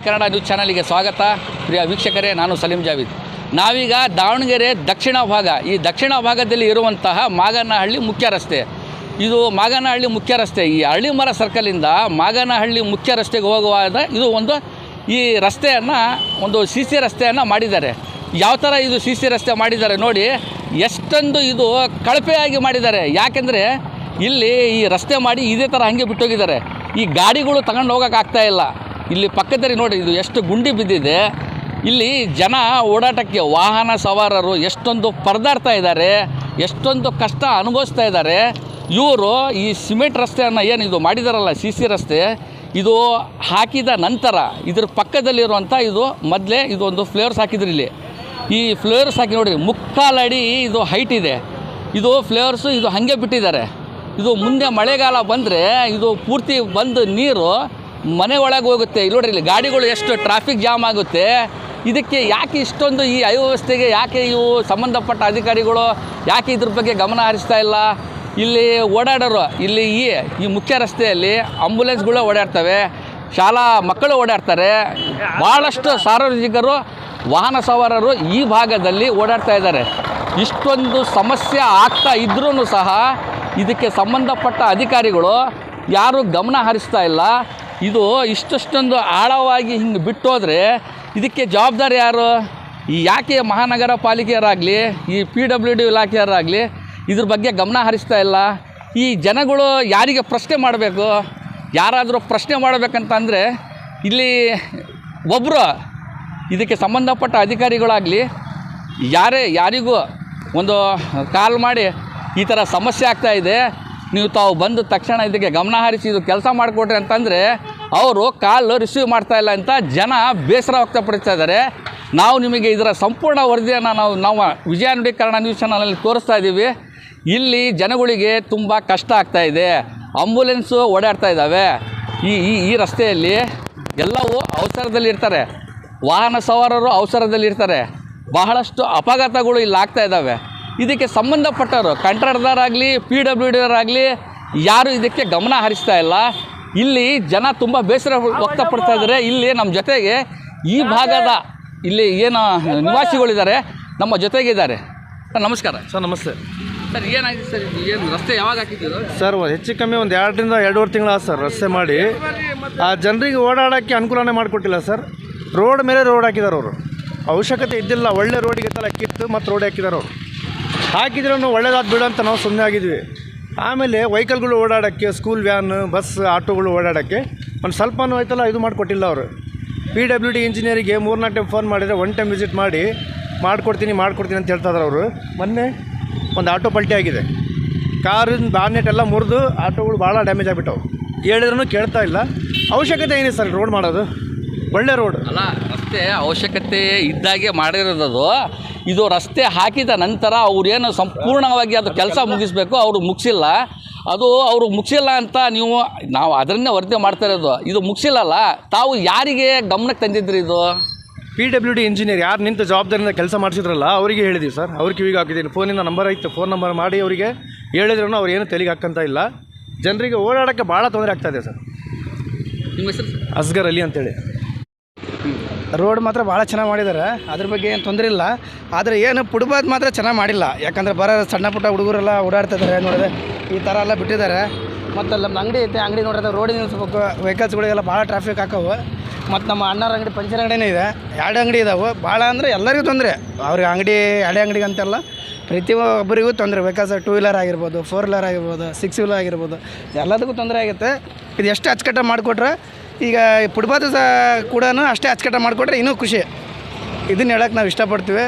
Kannada news ಚಾನಲ್ಗೆ ಸ್ವಾಗತ. ಪ್ರಿಯ ವೀಕ್ಷಕರೇ, ನಾನು ಸಲೀಂ ಜಾವೀದ್. ನಾವೀಗ ದಾವಣಗೆರೆ ದಕ್ಷಿಣ ಭಾಗ, ಈ ದಕ್ಷಿಣ ಭಾಗದಲ್ಲಿ ಇರುವಂತಹ ಮಾಗನಹಳ್ಳಿ ಮುಖ್ಯ ರಸ್ತೆ. ಇದು ಮಾಗನಹಳ್ಳಿ ಮುಖ್ಯ ರಸ್ತೆ. ಈ ಹಳ್ಳಿಮರ ಸರ್ಕಲಿಂದ ಮಾಗನಹಳ್ಳಿ ಮುಖ್ಯ ರಸ್ತೆಗೆ ಹೋಗುವಾಗ ಇದು ಈ ರಸ್ತೆಯನ್ನು ಒಂದು ಸಿ ರಸ್ತೆಯನ್ನು ಮಾಡಿದ್ದಾರೆ. ಯಾವ ಥರ ಇದು ಸಿ ರಸ್ತೆ ಮಾಡಿದ್ದಾರೆ ನೋಡಿ, ಎಷ್ಟೊಂದು ಇದು ಕಳಪೆಯಾಗಿ ಮಾಡಿದ್ದಾರೆ. ಯಾಕೆಂದರೆ ಇಲ್ಲಿ ಈ ರಸ್ತೆ ಮಾಡಿ ಇದೇ ಥರ ಹಾಗೆ ಬಿಟ್ಟೋಗಿದ್ದಾರೆ. ಈ ಗಾಡಿಗಳು ತಗೊಂಡು ಹೋಗೋಕ್ಕಾಗ್ತಾಯಿಲ್ಲ. ಇಲ್ಲಿ ಪಕ್ಕದಲ್ಲಿ ನೋಡಿ, ಇದು ಎಷ್ಟು ಗುಂಡಿ ಬಿದ್ದಿದೆ. ಇಲ್ಲಿ ಜನ ಓಡಾಟಕ್ಕೆ ವಾಹನ ಸವಾರರು ಎಷ್ಟೊಂದು ಪರದಾಡ್ತಾ ಇದ್ದಾರೆ, ಎಷ್ಟೊಂದು ಕಷ್ಟ ಅನುಭವಿಸ್ತಾ ಇದ್ದಾರೆ. ಇವರು ಈ ಸಿಮೆಂಟ್ ರಸ್ತೆಯನ್ನು ಏನು ಇದು ಮಾಡಿದಾರಲ್ಲ, ಸಿ ರಸ್ತೆ, ಇದು ಹಾಕಿದ ನಂತರ ಇದ್ರ ಪಕ್ಕದಲ್ಲಿರುವಂಥ ಇದು ಮೊದಲೇ ಇದೊಂದು ಫ್ಲೇವರ್ಸ್ ಹಾಕಿದ್ರು. ಇಲ್ಲಿ ಈ ಫ್ಲೇವರ್ಸ್ ಹಾಕಿ ನೋಡಿ, ಮುಕ್ಕಾಲು ಅಡಿ ಇದು ಹೈಟ್ ಇದೆ. ಇದು ಫ್ಲೇವರ್ಸು ಇದು ಹಾಗೆ ಬಿಟ್ಟಿದ್ದಾರೆ. ಇದು ಮುಂದೆ ಮಳೆಗಾಲ ಬಂದರೆ ಇದು ಪೂರ್ತಿ ಬಂದು ನೀರು ಮನೆ ಒಳಗೆ ಹೋಗುತ್ತೆ. ಇಲ್ಲಿ ನೋಡ್ರಿ, ಇಲ್ಲಿ ಗಾಡಿಗಳು ಎಷ್ಟು ಟ್ರಾಫಿಕ್ ಜಾಮ್ ಆಗುತ್ತೆ. ಇದಕ್ಕೆ ಯಾಕೆ ಇಷ್ಟೊಂದು ಈ ಅವ್ಯವಸ್ಥೆಗೆ ಯಾಕೆ ಇವು ಸಂಬಂಧಪಟ್ಟ ಅಧಿಕಾರಿಗಳು ಯಾಕೆ ಇದ್ರ ಬಗ್ಗೆ ಗಮನ ಹರಿಸ್ತಾ ಇಲ್ಲ? ಇಲ್ಲಿ ಓಡಾಡೋರು, ಇಲ್ಲಿ ಈ ಮುಖ್ಯ ರಸ್ತೆಯಲ್ಲಿ ಆಂಬುಲೆನ್ಸ್ಗಳು ಓಡಾಡ್ತವೆ, ಶಾಲಾ ಮಕ್ಕಳು ಓಡಾಡ್ತಾರೆ, ಭಾಳಷ್ಟು ಸಾರ್ವಜನಿಕರು ವಾಹನ ಸವಾರರು ಈ ಭಾಗದಲ್ಲಿ ಓಡಾಡ್ತಾ ಇದ್ದಾರೆ. ಇಷ್ಟೊಂದು ಸಮಸ್ಯೆ ಆಗ್ತಾ ಇದ್ರೂ ಸಹ ಇದಕ್ಕೆ ಸಂಬಂಧಪಟ್ಟ ಅಧಿಕಾರಿಗಳು ಯಾರೂ ಗಮನ ಹರಿಸ್ತಾ ಇಲ್ಲ. ಇದು ಇಷ್ಟೊಂದು ಆಳವಾಗಿ ಹಿಂಗೆ ಬಿಟ್ಟೋದ್ರೆ ಇದಕ್ಕೆ ಜವಾಬ್ದಾರಿ ಯಾರು? ಈ ಯಾಕೆ ಮಹಾನಗರ ಪಾಲಿಕೆಯರಾಗಲಿ, ಈ PWD ಇಲಾಖೆಯರಾಗಲಿ ಇದ್ರ ಬಗ್ಗೆ ಗಮನ ಹರಿಸ್ತಾ ಇಲ್ಲ? ಈ ಜನಗಳು ಯಾರಿಗೆ ಪ್ರಶ್ನೆ ಮಾಡಬೇಕು? ಯಾರಾದರೂ ಪ್ರಶ್ನೆ ಮಾಡಬೇಕಂತಂದರೆ ಇಲ್ಲಿ ಒಬ್ಬರು ಇದಕ್ಕೆ ಸಂಬಂಧಪಟ್ಟ ಅಧಿಕಾರಿಗಳಾಗಲಿ ಯಾರಿಗೂ ಒಂದು ಕಾಲ್ ಮಾಡಿ ಈ ಥರ ಸಮಸ್ಯೆ ಆಗ್ತಾಯಿದೆ, ನೀವು ತಾವು ಬಂದ ತಕ್ಷಣ ಇದಕ್ಕೆ ಗಮನ ಹರಿಸಿ ಇದು ಕೆಲಸ ಮಾಡಿಕೊಡ್ರಿ ಅಂತಂದರೆ ಅವರು ಕಾಲ್ ರಿಸೀವ್ ಮಾಡ್ತಾಯಿಲ್ಲ ಅಂತ ಜನ ಬೇಸರ ವ್ಯಕ್ತಪಡಿಸ್ತಾ ಇದ್ದಾರೆ. ನಾವು ನಿಮಗೆ ಇದರ ಸಂಪೂರ್ಣ ವರದಿಯನ್ನು ನಾವು ವಿಜಯ ನುಡಿ ಕನ್ನಡ ನ್ಯೂಸ್ ಚಾನಲಲ್ಲಿ ತೋರಿಸ್ತಾ ಇದ್ದೀವಿ. ಇಲ್ಲಿ ಜನಗಳಿಗೆ ತುಂಬ ಕಷ್ಟ ಆಗ್ತಾಯಿದೆ. ಆಂಬುಲೆನ್ಸು ಓಡಾಡ್ತಾ ಇದ್ದಾವೆ. ಈ ರಸ್ತೆಯಲ್ಲಿ ಎಲ್ಲವೂ ಅವಸರದಲ್ಲಿರ್ತಾರೆ, ವಾಹನ ಸವಾರರು ಅವಸರದಲ್ಲಿರ್ತಾರೆ. ಬಹಳಷ್ಟು ಅಪಘಾತಗಳು ಇಲ್ಲಿ ಆಗ್ತಾ ಇದ್ದಾವೆ. ಇದಕ್ಕೆ ಸಂಬಂಧಪಟ್ಟವರು ಕಂಟ್ರಾಕ್ಟರ್ದಾರಾಗಲಿ PWDರಾಗಲಿ ಯಾರು ಇದಕ್ಕೆ ಗಮನ ಹರಿಸ್ತಾ ಇಲ್ಲ. ಇಲ್ಲಿ ಜನ ತುಂಬ ಬೇಸರ ವ್ಯಕ್ತಪಡ್ತಾ ಇದ್ದಾರೆ. ಇಲ್ಲಿ ನಮ್ಮ ಜೊತೆಗೆ ಈ ಭಾಗದ ಇಲ್ಲಿ ಏನು ನಿವಾಸಿಗಳಿದ್ದಾರೆ ನಮ್ಮ ಜೊತೆಗಿದ್ದಾರೆ. ಸರ್ ನಮಸ್ಕಾರ. ಸರ್ ನಮಸ್ತೆ. ಸರ್ ಏನಾಗಿದೆ ಸರ್, ಏನು ರಸ್ತೆ ಯಾವಾಗ ಹಾಕಿದ್ದೀರು ಸರ್? ಹೆಚ್ಚು ಕಮ್ಮಿ ಒಂದು 2 ರಿಂದ 2.5 ತಿಂಗಳು ಸರ್ ರಸ್ತೆ ಮಾಡಿ. ಆ ಜನರಿಗೆ ಓಡಾಡೋಕ್ಕೆ ಅನುಕೂಲನೇ ಮಾಡಿಕೊಟ್ಟಿಲ್ಲ ಸರ್. ರೋಡ್ ಮೇಲೆ ರೋಡ್ ಹಾಕಿದ್ದಾರೆ ಅವರು. ಅವಶ್ಯಕತೆ ಇದ್ದಿಲ್ಲ, ಒಳ್ಳೆ ರೋಡಿಗೆ ತಲೆ ಕಿತ್ತು ಮತ್ತು ರೋಡ್ ಹಾಕಿದ್ದಾರೆ ಅವರು. ಹಾಕಿದ್ರೂ ಒಳ್ಳೇದಾದ ಬಿಡು ಅಂತ ನಾವು ಸುಮ್ಮನೆ ಆಗಿದ್ವಿ. ಆಮೇಲೆ ವೆಹಿಕಲ್ಗಳು ಓಡಾಡೋಕ್ಕೆ, ಸ್ಕೂಲ್ ವ್ಯಾನ್, ಬಸ್, ಆಟೋಗಳು ಓಡಾಡೋಕ್ಕೆ ಒಂದು ಸ್ವಲ್ಪನೂ ಆಯ್ತಲ್ಲ ಇದು ಮಾಡಿಕೊಟ್ಟಿಲ್ಲ ಅವರು. PWD ಇಂಜಿನಿಯರಿಗೆ 3-4 ಟೈಮ್ ಫೋನ್ ಮಾಡಿದರೆ 1 ಟೈಮ್ ವಿಸಿಟ್ ಮಾಡಿ ಮಾಡ್ಕೊಡ್ತೀನಿ ಅಂತ ಹೇಳ್ತಾ ಇದ್ದಾರೆ ಅವರು. ಮೊನ್ನೆ ಒಂದು ಆಟೋ ಪಲ್ಟಿ ಆಗಿದೆ, ಕಾರಿನ ಬಾನೆಟ್ ಎಲ್ಲ ಮುರಿದು ಆಟೋಗಳು ಭಾಳ ಡ್ಯಾಮೇಜ್ ಆಗಿಬಿಟ್ಟವು. ಹೇಳಿದ್ರೂ ಕೇಳ್ತಾ ಇಲ್ಲ. ಅವಶ್ಯಕತೆ ಏನಿದೆ ಸರ್ ರೋಡ್ ಮಾಡೋದು? ಒಳ್ಳೆ ರೋಡ್ ಅಲ್ಲ, ರಸ್ತೆ ಅವಶ್ಯಕತೆ ಇದ್ದಾಗೆ ಮಾಡಿರೋದು. ಇದು ರಸ್ತೆ ಹಾಕಿದ ನಂತರ ಅವ್ರೇನು ಸಂಪೂರ್ಣವಾಗಿ ಅದು ಕೆಲಸ ಮುಗಿಸ್ಬೇಕು, ಅವರು ಮುಗಿಸಿಲ್ಲ. ಅವರು ಮುಗಿಸಿಲ್ಲ ಅಂತ ನಾವು ಅದನ್ನೇ ವರದಿ ಮಾಡ್ತಾ ಇರೋದು. ಇದು ಮುಗಿಸಿಲ್ಲಲ್ಲ, ತಾವು ಯಾರಿಗೆ ಗಮನಕ್ಕೆ ತಂದಿದ್ರಿ? ಇದು PWD ಇಂಜಿನಿಯರ್ ಯಾರು ನಿಂತು ಜವಾಬ್ದಾರಿಯಿಂದ ಕೆಲಸ ಮಾಡಿಸಿದ್ರಲ್ಲ ಅವರಿಗೆ ಹೇಳಿದ್ದೀವಿ ಸರ್. ಅವ್ರಿಗೆ ಕಿವಿಗೆ ಹಾಕಿದ್ದೀನಿ. ಫೋನಿಂದ ನಂಬರ್ ಐತೆ, ಫೋನ್ ನಂಬರ್ ಮಾಡಿ ಅವರಿಗೆ ಹೇಳಿದ್ರೂ ಅವ್ರು ಏನು ತೆಲಿಗೆ ಹಾಕಂತ ಇಲ್ಲ. ಜನರಿಗೆ ಓಡಾಡೋಕ್ಕೆ ಭಾಳ ತೊಂದರೆ ಆಗ್ತಾಯಿದೆ ಸರ್. ನಿಮ್ಮ ಹೆಸರು? ಅಸ್ಗರ್ ಅಲಿ ಅಂತೇಳಿ. ರೋಡ್ ಮಾತ್ರ ಭಾಳ ಚೆನ್ನಾಗಿ ಮಾಡಿದ್ದಾರೆ, ಅದ್ರ ಬಗ್ಗೆ ಏನು ತೊಂದರೆ ಇಲ್ಲ. ಆದರೆ ಏನು ಫುಟ್ಪಾತ್ ಮಾತ್ರ ಚೆನ್ನಾಗಿ ಮಾಡಿಲ್ಲ. ಯಾಕಂದರೆ ಸಣ್ಣ ಪುಟ್ಟ ಹುಡುಗರೆಲ್ಲ ಓಡಾಡ್ತಾ ಇದ್ದಾರೆ ನೋಡಿದ್ರೆ, ಈ ಥರ ಎಲ್ಲ ಬಿಟ್ಟಿದ್ದಾರೆ. ಮತ್ತು ಅಲ್ಲಿ ನಮ್ಮ ಅಂಗಡಿ ಐತೆ, ಅಂಗಡಿ ನೋಡಿದ್ರೆ ರೋಡಿಗೆ ನಿಲ್ಲಿಸ್ಬೇಕು, ವೆಹಿಕಲ್ಸ್ಗಳಿಗೆಲ್ಲ ಭಾಳ ಟ್ರಾಫಿಕ್ ಹಾಕವು. ಮತ್ತು ನಮ್ಮ ಅಣ್ಣರ ಅಂಗಡಿ ಪಂಚರ್ ಅಂಗಡಿನೇ ಇದೆ, 2 ಅಂಗಡಿ ಇದಾವೆ. ಭಾಳ ಅಂದರೆ ಎಲ್ಲರಿಗೂ ತೊಂದರೆ. ಅವ್ರಿಗೆ ಅಂಗಡಿ ಹಳೆ ಅಂಗಡಿಗೆ ಅಂತೆಲ್ಲ ಪ್ರತಿಯೊಬ್ಬರಿಗೂ ತೊಂದರೆ. ವೆಹಿಕಲ್ಸ್ 2 ವೀಲರ್ ಆಗಿರ್ಬೋದು, 4 ವೀಲರ್ ಆಗಿರ್ಬೋದು, 6 ವೀಲರ್ ಆಗಿರ್ಬೋದು, ಎಲ್ಲದಕ್ಕೂ ತೊಂದರೆ ಆಗುತ್ತೆ. ಇದು ಎಷ್ಟು ಅಚ್ಚುಕಟ್ಟಾಗಿ ಮಾಡಿಕೊಟ್ರೆ, ಈಗ ಫುಟ್ಪಾತ್ ಕೂಡ ಅಷ್ಟೇ ಅಚ್ಚುಕಟ್ಟಾಗಿ ಮಾಡಿಕೊಟ್ರೆ ಇನ್ನೂ ಖುಷಿ. ಇದನ್ನು ಹೇಳೋಕ್ಕೆ ನಾವು ಇಷ್ಟಪಡ್ತೀವಿ.